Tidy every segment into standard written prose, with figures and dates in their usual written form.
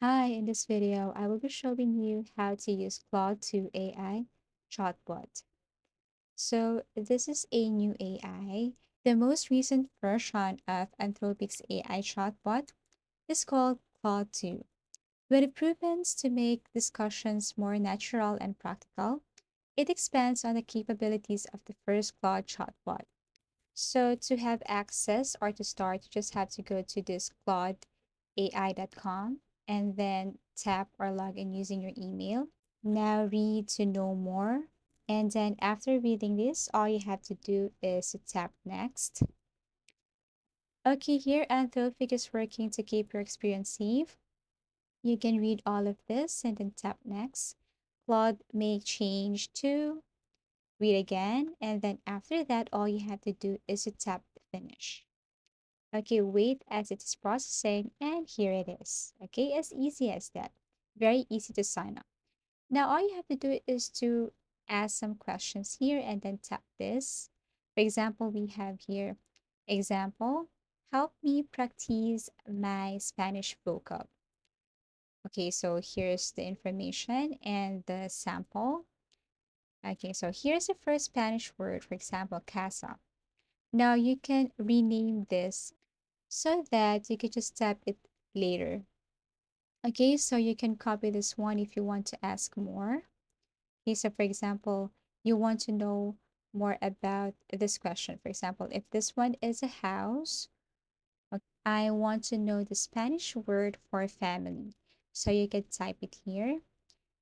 Hi, in this video, I will be showing you how to use Claude 2 AI Chatbot. So this is a new AI. The most recent version of Anthropic's AI chatbot is called Claude 2. When it improvements to make discussions more natural and practical, it expands on the capabilities of the first Claude chatbot. So to have access or to start, you just have to go to this claudeai.com and then tap or log in using your email. Now read to know more. And then after reading this, all you have to do is to tap next. Okay, here Anthropic is working to keep your experience safe. You can read all of this and then tap next. Claude may change to read again. And then after that, all you have to do is to tap finish. Okay, wait as it is processing, and here it is. Okay, as easy as that. Very easy to sign up. Now, all you have to do is to ask some questions here and then tap this. For example, we have here, example, help me practice my Spanish vocab. Okay, so here's the information and the sample. Okay, so here's the first Spanish word, for example, casa. Now you can rename this so that you could just tap it later. Okay, so you can copy this one if you want to ask more. Okay, so for example, you want to know more about this question. For example, if this one is a house, okay, I want to know the Spanish word for family. So you can type it here.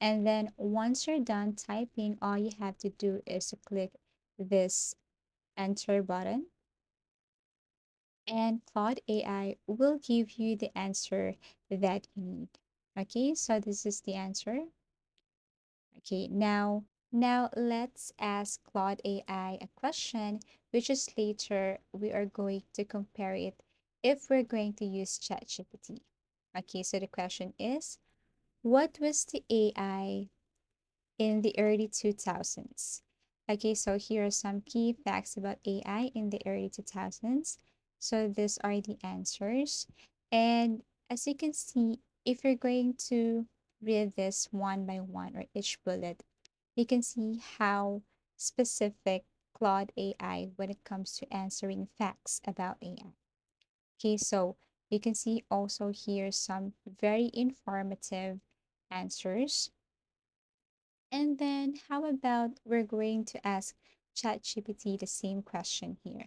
And then once you're done typing, all you have to do is to click this enter button and Claude AI will give you the answer that you need. Okay, so this is the answer. Okay, now let's ask Claude AI a question, which is later we are going to compare it if we're going to use ChatGPT. Okay, so the question is, what was the AI in the early 2000s? Okay, so here are some key facts about AI in the early 2000s. So these are the answers. And as you can see, if you're going to read this one by one or each bullet, you can see how specific Claude AI when it comes to answering facts about AI. Okay, so you can see also here some very informative answers. And then how about we're going to ask ChatGPT the same question here.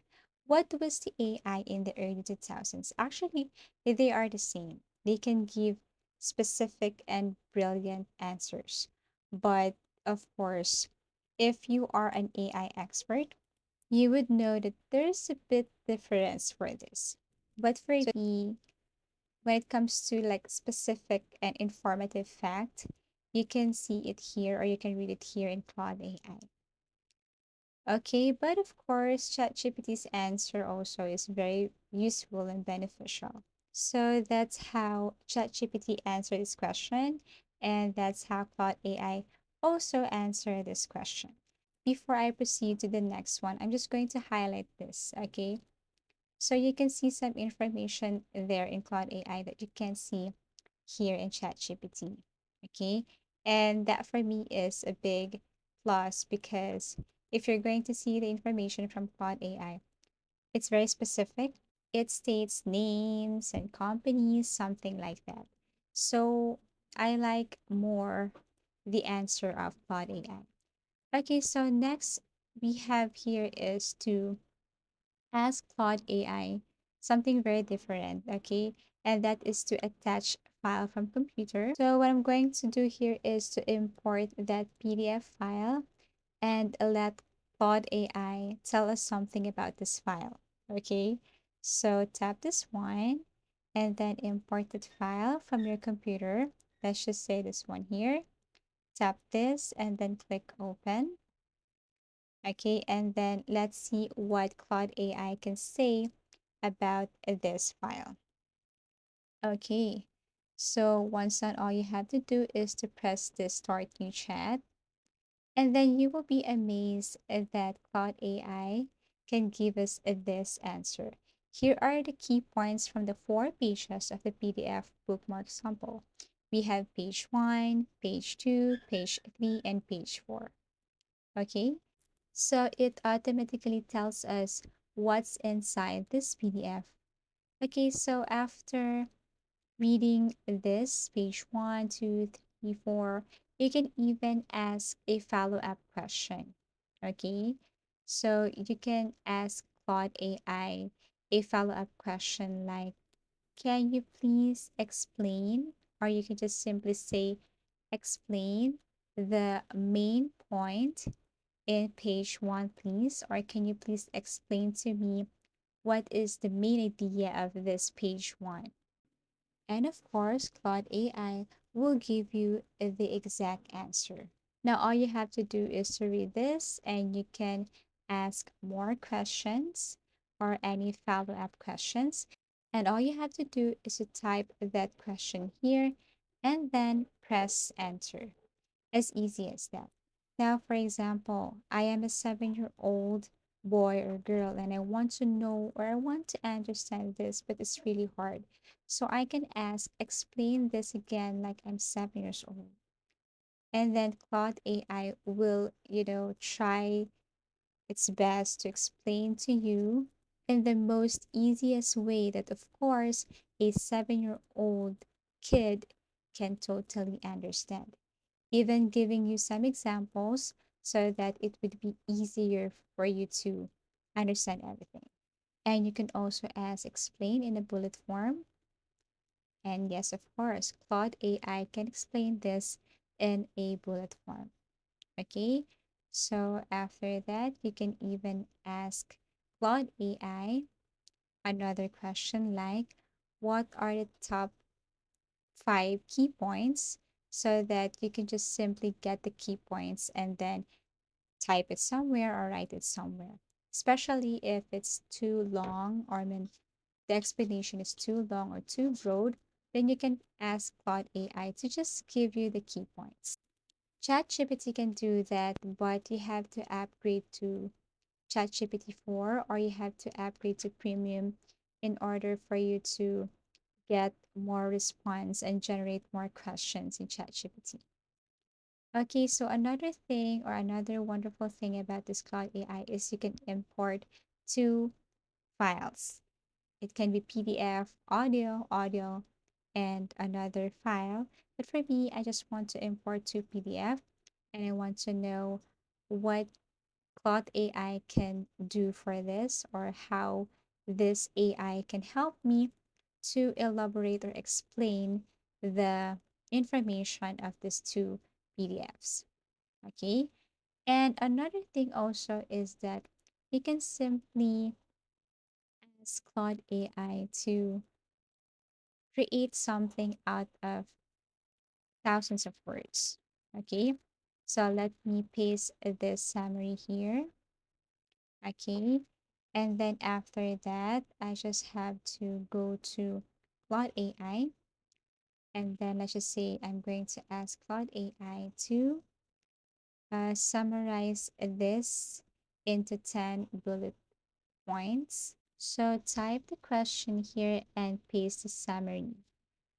What was the AI in the early 2000s? Actually, they are the same. They can give specific and brilliant answers. But of course, if you are an AI expert, you would know that there's a bit difference for this. But for the when it comes to like specific and informative fact, you can see it here or you can read it here in Claude AI. Okay, but of course, ChatGPT's answer also is very useful and beneficial. So that's how ChatGPT answered this question, and that's how Claude AI also answered this question. Before I proceed to the next one, I'm just going to highlight this, okay? So you can see some information there in Claude AI that you can see here in ChatGPT. Okay. And that for me is a big plus because if you're going to see the information from Claude AI, it's very specific. It states names and companies, something like that. So I like more the answer of Claude AI. Okay, so next we have here is to ask Claude AI something very different, okay? And that is to attach file from computer. So what I'm going to do here is to import that PDF file and let Claude AI tell us something about this file, okay? So tap this one and then import that file from your computer. Let's just say this one here. Tap this and then click open. Okay, and then let's see what Claude AI can say about this file. Okay, so once done, all you have to do is to press this start new chat, and then you will be amazed that Claude AI can give us this answer. Here are the key points from the 4 pages of the PDF bookmark sample. We have page 1, page 2, page 3, and page 4. Okay, so it automatically tells us what's inside this PDF. Okay, so after reading this, page 1, 2, 3, 4, you can even ask a follow-up question. Okay, so you can ask Claude AI a follow-up question like, can you please explain? Or you can just simply say, explain the main point in page 1, please. Or can you please explain to me what is the main idea of this page 1? And of course, Claude AI will give you the exact answer. Now, all you have to do is to read this and you can ask more questions or any follow up questions. And all you have to do is to type that question here and then press enter. As easy as that. Now, for example, I am a 7-year-old boy or girl and I want to know or I want to understand this, but it's really hard. So I can ask, explain this again like I'm 7 years old. And then Claude AI will, try its best to explain to you in the most easiest way that, of course, a 7-year-old kid can totally understand, even giving you some examples so that it would be easier for you to understand everything. And you can also ask explain in a bullet form. And yes, of course, Claude AI can explain this in a bullet form. Okay. So after that, you can even ask Claude AI another question like, what are the top 5 key points, so that you can just simply get the key points and then type it somewhere or write it somewhere. Especially if it's too long, or I mean, the explanation is too long or too broad, then you can ask Claude AI to just give you the key points. ChatGPT can do that, but you have to upgrade to ChatGPT 4 or you have to upgrade to premium in order for you to get more response and generate more questions in ChatGPT. Okay, so another thing or another wonderful thing about this Cloud AI is you can import two files. It can be PDF, audio, and another file. But for me, I just want to import two PDF and I want to know what Cloud AI can do for this, or how this AI can help me to elaborate or explain the information of these two PDFs. Okay. And another thing also is that you can simply ask Claude AI to create something out of thousands of words. Okay. So let me paste this summary here. Okay. And then after that, I just have to go to Claude AI. And then let's just say I'm going to ask Claude AI to summarize this into 10 bullet points. So type the question here and paste the summary.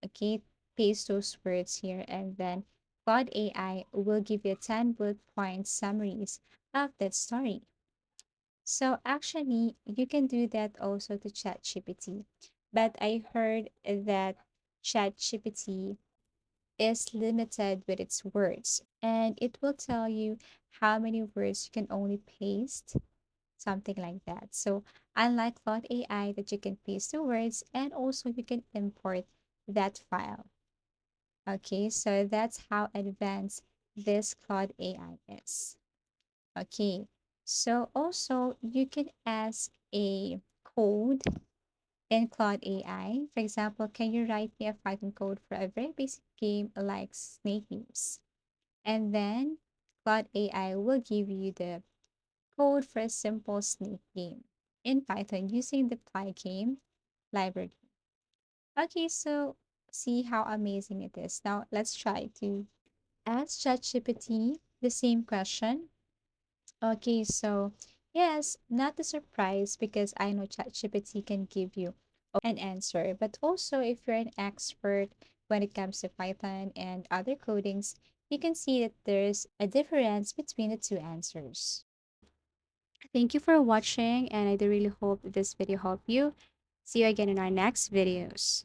Okay, paste those words here, and then Claude AI will give you 10 bullet point summaries of that story. So actually, you can do that also to ChatGPT. But I heard that ChatGPT is limited with its words, and it will tell you how many words you can only paste, something like that. So unlike Claude AI that you can paste the words and also you can import that file. Okay, so that's how advanced this Claude AI is. Okay, so also you can ask a code in Claude AI. For example, can you write me a fighting code for a very basic game like Snake Games? And then Claude AI will give you the code for a simple snake game in Python using the Pygame library. Okay, so see how amazing it is. Now let's try to ask ChatGPT the same question. Okay, so yes, not a surprise because I know ChatGPT can give you an answer, but also if you're an expert when it comes to Python and other codings, you can see that there's a difference between the two answers. Thank you for watching, and I do really hope this video helped you. See you again in our next videos.